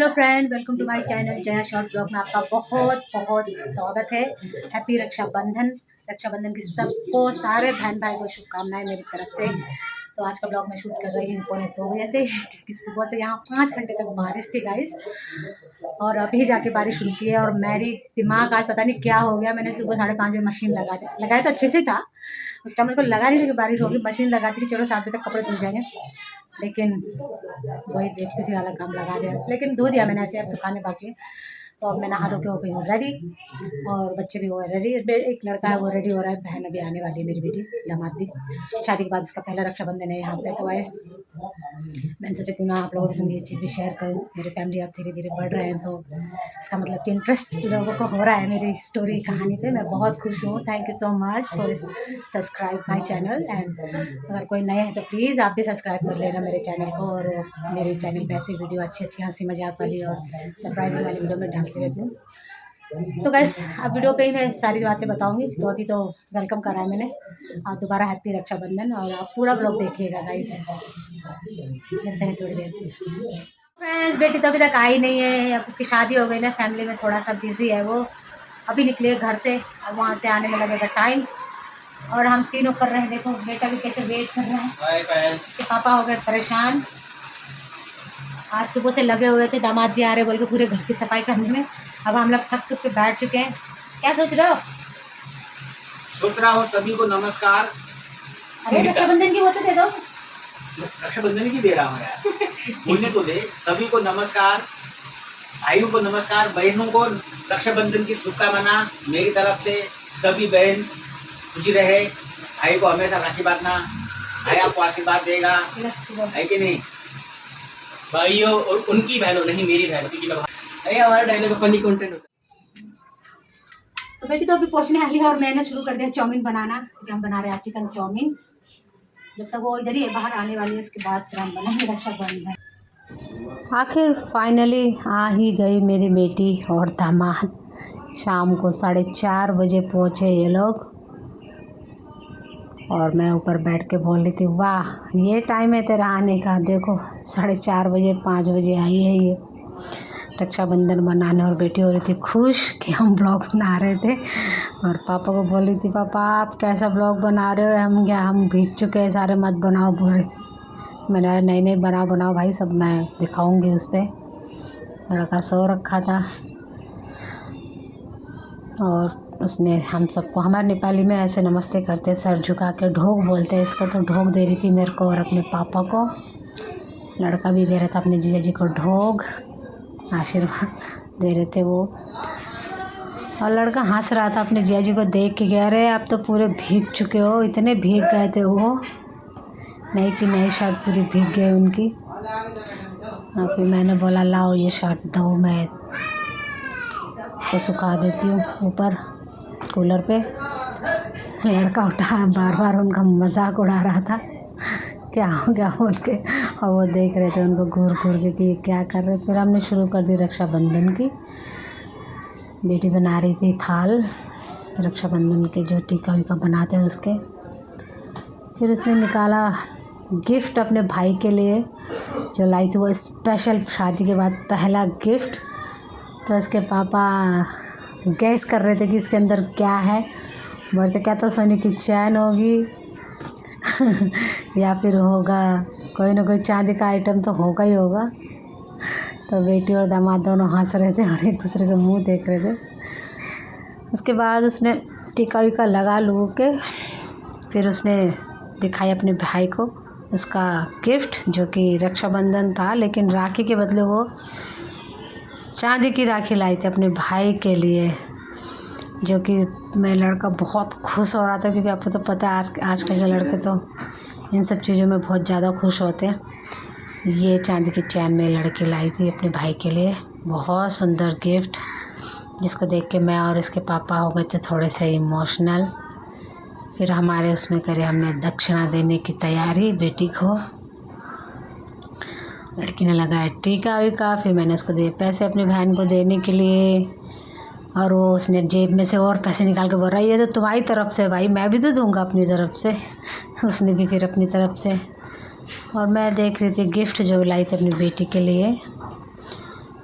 Hello friend, welcome to my channel Jaya short blog में आपका बहुत बहुत स्वागत है। हैप्पी रक्षाबंधन। रक्षाबंधन की सबको, सारे बहन भाई को शुभकामनाएं मेरी तरफ से। तो आज का ब्लॉग मैं शूट कर रही हूँ 2:45 से, क्योंकि सुबह से यहाँ 5 घंटे तक बारिश थी गाइस, और अभी जाके बारिश रुकी है। और मेरी दिमाग आज पता नहीं क्या हो गया, मैंने सुबह 5:30 बजे मशीन लगाया तो अच्छे से था। उस टाइम मेरे को लगा नहीं था कि बारिश होगी। मशीन लगाती थी, चलो 7 बजे तक कपड़े धुल जाएंगे, लेकिन वही देखती थी वाला काम लगा दिया। लेकिन धो दिया मैंने, ऐसे अब सुखाने बाकी है। तो अब मैं नहा धो के हो गई हूँ रेडी, और बच्चे भी हो गए रेडी। एक लड़का है वो रेडी हो रहा है, बहन अभी आने वाली है, मेरी बेटी दामाद भी। शादी के बाद उसका पहला रक्षाबंधन है यहाँ पे। तो गाइस मैंने सोचा क्यों ना आप लोगों के संग ये चीज़ भी शेयर करूँ। मेरी फैमिली अब धीरे धीरे बढ़ रहे हैं, तो इसका मतलब कि इंटरेस्ट लोगों को हो रहा है मेरी स्टोरी कहानी पे। मैं बहुत खुश हूँ। Thank you so much for subscribe my channel. And अगर कोई नए हैं तो प्लीज़ आप भी सब्सक्राइब कर लेना मेरे चैनल को। और मेरे चैनल पे ऐसी वीडियो अच्छी हंसी मजाक वाली और सरप्राइजिंग वाली वीडियो में डालती रहती हूँ। तो गैस अब वीडियो पे ही मैं सारी बातें बताऊंगी। तो अभी तो वेलकम करा है मैंने, आप दोबारा हैप्पी रक्षाबंधन, और आप पूरा ब्लॉग देखिएगा गाइस। मिलते हैं थोड़ी देर। फ्रेंड्स, बेटी तो अभी तक आई नहीं है। अब उसकी शादी हो गई ना, फैमिली में थोड़ा सा बिजी है वो। अभी निकले घर से, अब वहाँ से आने में लगेगा टाइम। और हम तीनों कर रहे हैं, देखो बेटा भी कैसे वेट कर रहा है। उसके पापा हो गए परेशान, आज सुबह से लगे हुए थे दामाद जी आ रहे बोल के पूरे घर की सफाई करने में। अब हम लोग थक के बैठ चुके हैं। क्या सोच रहे हो? सोच रहा हूँ सभी को नमस्कार। अरे रक्षाबंधन की होते दे दो। रक्षाबंधन की दे रहा हूँ यार, बोलने तो दे। सभी को नमस्कार, भाइयों को नमस्कार, बहनों को रक्षाबंधन की शुभकामना मेरी तरफ से। सभी बहन खुशी रहे, भाई को हमेशा राखी बांधना, भाई आपको आशीर्वाद देगा, है कि नहीं? भाइयों और उनकी बहनों, नहीं मेरी बहन, क्योंकि मैं हमारा डायलॉग फनी कंटेंट होता है। तो बेटी तो अभी पहुंचने वाली है, और मैंने शुरू कर दिया चाउमीन बनाना, क्योंकि हम बना रहे हैं चिकन चाउमीन। जब तक वो इधर ही है, बाहर आने वाली है, उसके बाद फिर हम बनाएंगे रक्षाबंधन। आखिर फाइनली आ ही गई मेरी बेटी और दामाद। शाम को 4:30 बजे पहुँचे ये लोग, और मैं ऊपर बैठ के बोल रही थी वाह ये टाइम है तेरा आने का। देखो 4:30 बजे 5 बजे आई है ये रक्षाबंधन मनाने। और बेटी हो रही थी खुश कि हम ब्लॉग बना रहे थे, और पापा को बोल रही थी पापा आप कैसा ब्लॉग बना रहे हो, हम क्या हम भीग चुके हैं सारे, मत बनाओ बोल रही थी। मैंने नहीं बनाओ भाई, सब मैं दिखाऊंगी उस पर। लड़का सो रखा था, और उसने हम सबको, हमारे नेपाली में ऐसे नमस्ते करते हैं, सर झुका के, ढोक बोलते हैं इसको। तो ढोक दे रही थी मेरे को और अपने पापा को। लड़का भी दे रहा था अपने जीजा जी को ढोक, आशीर्वाद दे रहे थे वो। और लड़का हंस रहा था अपने जीजा जी को देख के, कह रहे आप तो पूरे भीग चुके हो, इतने भीग गए थे वो। नहीं कि नहीं, शर्ट पूरी भीग गई उनकी। और फिर मैंने बोला लाओ ये शर्ट दो, मैं इसको सुखा देती हूँ ऊपर कूलर पे। लड़का उठा, बार बार उनका मजाक उड़ा रहा था क्या हो गया बोल के, और वो देख रहे थे उनको घूर के कि ये क्या कर रहे। फिर हमने शुरू कर दी रक्षाबंधन की। बेटी बना रही थी थाल रक्षाबंधन के, जो टीका वीका बनाते हैं उसके। फिर उसने निकाला गिफ्ट अपने भाई के लिए, जो लाई थी वो स्पेशल, शादी के बाद पहला गिफ्ट। तो उसके पापा गैस कर रहे थे कि इसके अंदर क्या है। बोलते क्या तो सोने की चैन होगी या फिर होगा कोई ना कोई चांदी का आइटम तो होगा ही होगा। तो बेटी और दामाद दोनों हंस रहे थे और एक दूसरे के मुंह देख रहे थे। उसके बाद उसने टीका वीका लगा लू के, फिर उसने दिखाई अपने भाई को उसका गिफ्ट, जो कि रक्षाबंधन था, लेकिन राखी के बदले वो चांदी की राखी लाई थी अपने भाई के लिए। जो कि मैं लड़का बहुत खुश हो रहा था, क्योंकि आपको तो पता है आजकल के लड़के तो इन सब चीज़ों में बहुत ज़्यादा खुश होते हैं। ये चांदी की चैन में लड़की लाई थी अपने भाई के लिए, बहुत सुंदर गिफ्ट, जिसको देख के मैं और इसके पापा हो गए थे थोड़े से इमोशनल। फिर हमारे उसमें करे हमने दक्षिणा देने की तैयारी बेटी को। लड़की ने लगाया टीका वीका, फिर मैंने उसको दिए पैसे अपनी बहन को देने के लिए, और वो उसने जेब में से और पैसे निकाल के बोल रहा है ये तो तुम्हारी तरफ से भाई, मैं भी तो दूंगा अपनी तरफ से। उसने भी फिर अपनी तरफ से, और मैं देख रही थी गिफ्ट जो लाई थी अपनी बेटी के लिए।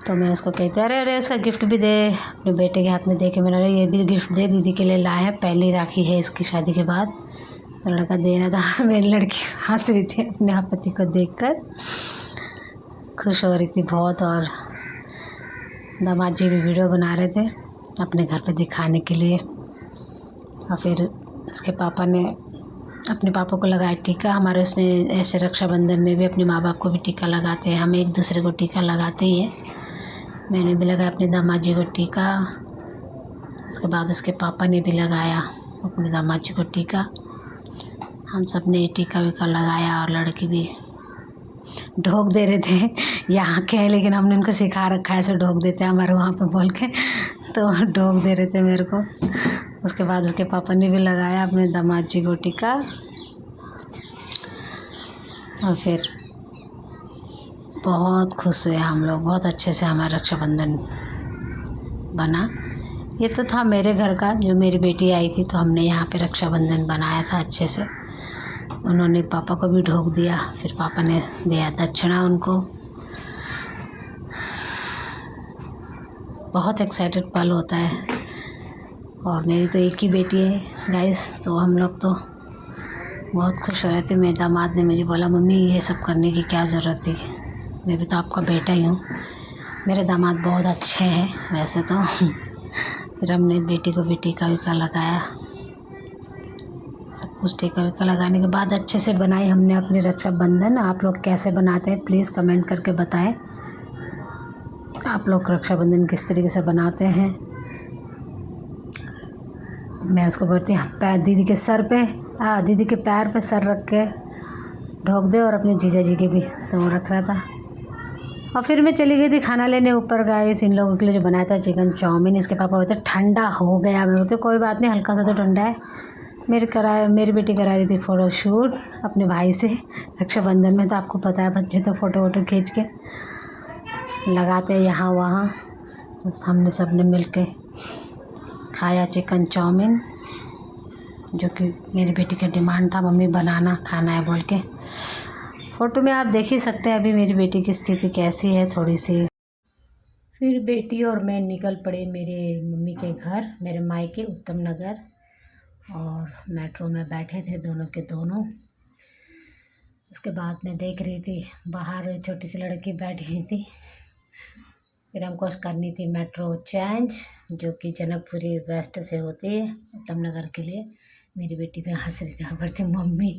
तो मैं उसको कहती अरे अरे उसका गिफ्ट भी दे, अपने बेटे के हाथ में दे के मैंने ये भी गिफ्ट दे, दीदी के लिए लाए हैं, पहली राखी है इसकी शादी के बाद। तो लड़का दे रहा था, मेरी लड़की हंस रही थी अपने पति को देखकर, खुश हो रही थी बहुत। और दामाद जी भी वीडियो बना रहे थे अपने घर पे दिखाने के लिए। और फिर उसके पापा ने अपने पापा को लगाया टीका। हमारे उसमें ऐसे रक्षाबंधन में भी अपने माँ बाप को भी टीका लगाते हैं, हम एक दूसरे को टीका लगाते ही हैं। मैंने भी लगाया अपने दामाद जी को टीका, उसके बाद उसके पापा ने भी लगाया अपने दामाद जी को टीका। हम सब ने टीका वीका लगाया और लड़की भी ढोक दे रहे थे। यहाँ के हैं लेकिन हमने उनको सिखा रखा है ऐसे ढोक देते हैं हमारे वहाँ पे बोल के, तो ढोक दे रहे थे मेरे को। उसके बाद उसके पापा ने भी लगाया अपने दामाद जी को टीका। और फिर बहुत खुश हुए हम लोग, बहुत अच्छे से हमारा रक्षाबंधन बना। ये तो था मेरे घर का, जो मेरी बेटी आई थी तो हमने यहाँ पे रक्षाबंधन बनाया था अच्छे से। उन्होंने पापा को भी ढोक दिया, फिर पापा ने दिया दक्षिणा उनको। बहुत एक्साइटेड पल होता है। और मेरी तो एक ही बेटी है गाइस, तो हम लोग तो बहुत खुश हो रहे थे। मेरे दामाद ने मुझे बोला मम्मी ये सब करने की क्या ज़रूरत थी, मैं भी तो आपका बेटा ही हूँ। मेरे दामाद बहुत अच्छे हैं वैसे तो। फिर हमने बेटी को भी टीका वीका लगाया, सब कुछ टीका वीका लगाने के बाद अच्छे से बनाई हमने अपनी रक्षाबंधन। आप लोग कैसे बनाते हैं प्लीज़ कमेंट करके बताएं, आप लोग रक्षाबंधन किस तरीके से बनाते हैं। मैं उसको बोलती पैर दीदी के सर पे, दीदी के पैर पे सर रख के ढोक दे, और अपने जीजा जी के भी, तो वो रख रहा था। और फिर मैं चली गई थी खाना लेने ऊपर गाइस, इन लोगों के लिए जो बनाया था चिकन चाउमीन। इसके पापा बोलते ठंडा हो गया, मैं बोलते कोई बात नहीं हल्का सा तो ठंडा है। मेरी बेटी करा रही थी फ़ोटोशूट अपने भाई से रक्षाबंधन में, तो आपको पता है बच्चे तो फ़ोटो वोटो खींच के लगाते यहाँ वहाँ। बस हमने सब ने मिल के खाया चिकन चाउमीन, जो कि मेरी बेटी का डिमांड था मम्मी बनाना खाना है बोल के। फ़ोटो में आप देख ही सकते हैं अभी मेरी बेटी की स्थिति कैसी है थोड़ी सी। फिर बेटी और मैं निकल पड़े मेरे मम्मी के घर, मेरे मायके उत्तम नगर, और मेट्रो में बैठे थे दोनों के दोनों। उसके बाद मैं देख रही थी बाहर छोटी सी लड़की बैठी हुई थी। फिर हमको करनी थी मेट्रो चेंज, जो कि जनकपुरी वेस्ट से होती है उत्तम नगर के लिए। मेरी बेटी में हंस रही थी, बोलती मम्मी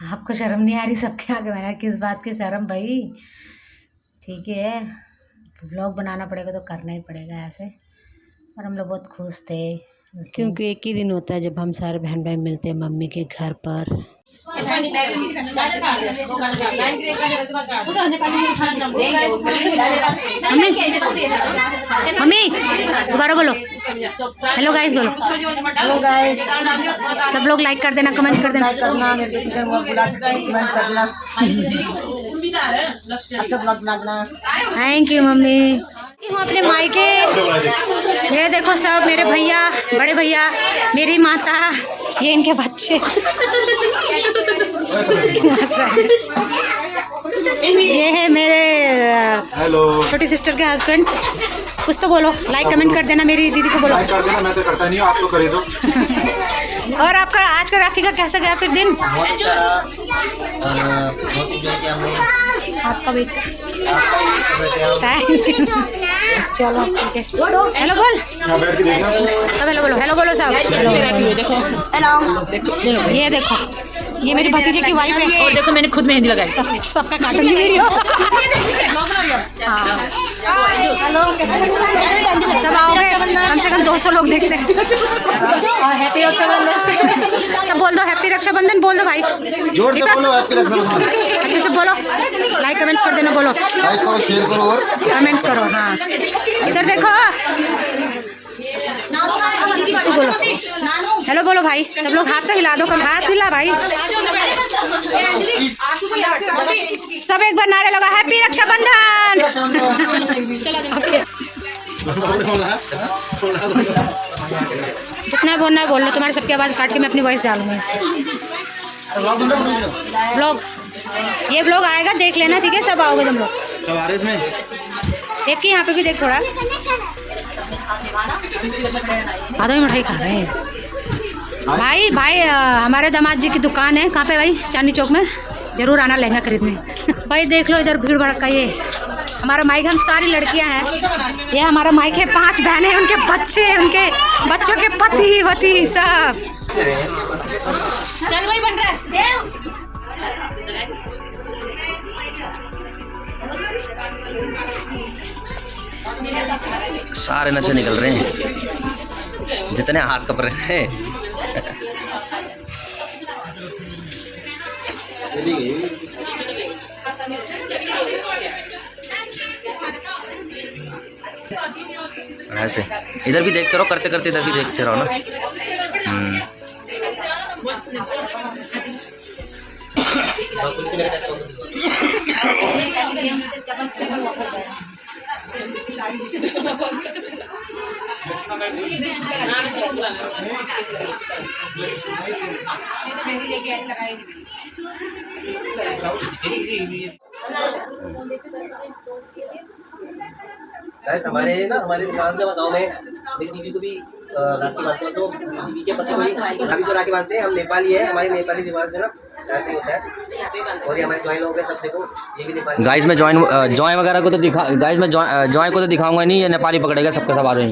आपको शर्म नहीं आ रही सबके आगे। मैंने किस बात की शर्म भाई, ठीक है व्लॉग बनाना पड़ेगा तो करना ही पड़ेगा ऐसे। और हम लोग बहुत खुश थे क्योंकि एक ही दिन होता है जब हम सारे बहन भाई मिलते हैं मम्मी के घर पर। मम्मी दोबारा बोलो, हेलो गाइस बोलो। हेलो गाइस, सब लोग लाइक कर देना, कमेंट कर देना, थैंक यू मम्मी। हूँ अपने मायके, ये देखो सब मेरे भैया, बड़े भैया, मेरी माता, ये इनके बच्चे। ये है मेरे छोटी सिस्टर के हस्बैंड। कुछ तो बोलो, लाइक कमेंट कर देना, मेरी दीदी को बोलो लाइक कर देना, मैं तो करता नहीं हूँ, आप तो कर दो। और आपका आज का राखी का कैसा गया फिर दिन? आपका भी चलो ठीक है। हेलो बोल, सब हेलो बोलो, हेलो बोलो सब। हेलो, ये देखो ये मेरी भतीजे की वाइफ है। और देखो मैंने खुद मेहंदी लगाई। सबका काटूंगी वीडियो। हेलो, सब आओगे, कम से कम 200 लोग देखते हैं। और हैप्पी रक्षाबंधन सब बोल दो, हैप्पी रक्षाबंधन बोल दो भाई, जोर से बोलो हैप्पी रक्षाबंधन। अच्छे से बोलो, लाइक कमेंट्स कर देना, बोलो लाइक करो, शेयर करो और कमेंट्स करो। हाँ इधर देखो, इसको बोलो हेलो बोलो भाई, सब लोग हाथ तो हिला दो, कम हाथ हिला भाई। सब एक बार नारे लगा हैप्पी रक्षाबंधन। जितना बोलना है बोल लो, तुम्हारे सबकी आवाज़ काट के मैं अपनी वॉइस डालूंगी। ब्लॉग, ये ब्लॉग आएगा देख लेना, ठीक है सब आओगे तुम लोग। सब आ रहे इसमें। देख के यहाँ पे भी देख थोड़ा। आधा ही मिठाई खा रहे हैं भाई। भाई हमारे दामाद जी की दुकान है, कहाँ पे भाई? चांदनी चौक में। जरूर आना लहंगा खरीदने। भाई देख लो इधर भीड़ भड़का। ये हमारा माइक, हम सारी लड़कियां हैं। ये हमारा माइक है, 5 बहनें हैं, उनके बच्चे, उनके बच्चों के पति वती सब। चल भाई बन रहा है। सारे नशे निकल रहे हैं, जितने हाथ कप रहे हैं। ऐसे इधर भी देखते रहो, करते करते इधर भी देखते रहो ना। गाइस हमारे दुकान में गाँव में मेरी दीदी को भी राखी बांधते हैं, तो दीदी के पति को भी भाभी को राखी बांधते हैं। हम नेपाली है, हमारे नेपाली रिवाज में ना ऐसे ही होता है। और ये हमारे जॉइन लोग हैं सब, देखो ये भी नेपाली। गाइस में जॉय वगैरह को तो गाइस में जॉय को तो दिखाऊंगा नहीं, ये नेपाली पकड़ेगा सबके सब आ रहे हैं।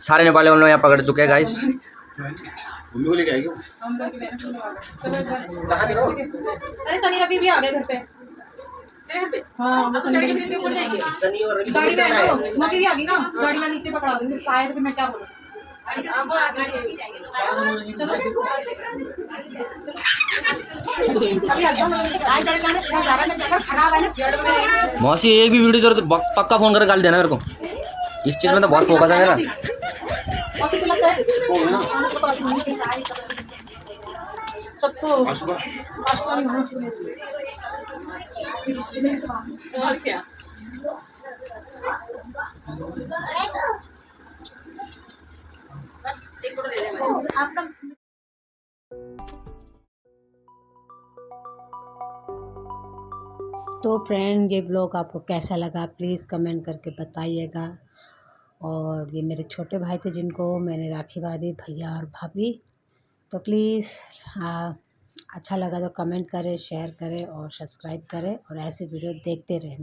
सारे नेपाली हम लोग यहाँ पकड़ चुके हैं गाइस। मम्मी को लेके आएगी। अरे सनी रवि भी आ गए घर पे। हाँ शनि और रवि गाड़ी में मम्मी भी आ गई ना, गाड़ी में नीचे पकड़ा दूंगी। आए तो मैं क्या बोलूं। मौसी एक भी वीडियो जरूरत पक्का फोन करके गाली देना मेरे को, इस चीज में तो बहुत फोकस है मेरा। सबको और क्या बस एक फोटो ले ले आपका। तो फ्रेंड ये ब्लॉग आपको कैसा लगा प्लीज़ कमेंट करके बताइएगा। और ये मेरे छोटे भाई थे जिनको मैंने राखी बांधी, भैया और भाभी। तो प्लीज़ अच्छा लगा तो कमेंट करें, शेयर करें और सब्सक्राइब करें और ऐसे वीडियो देखते रहें।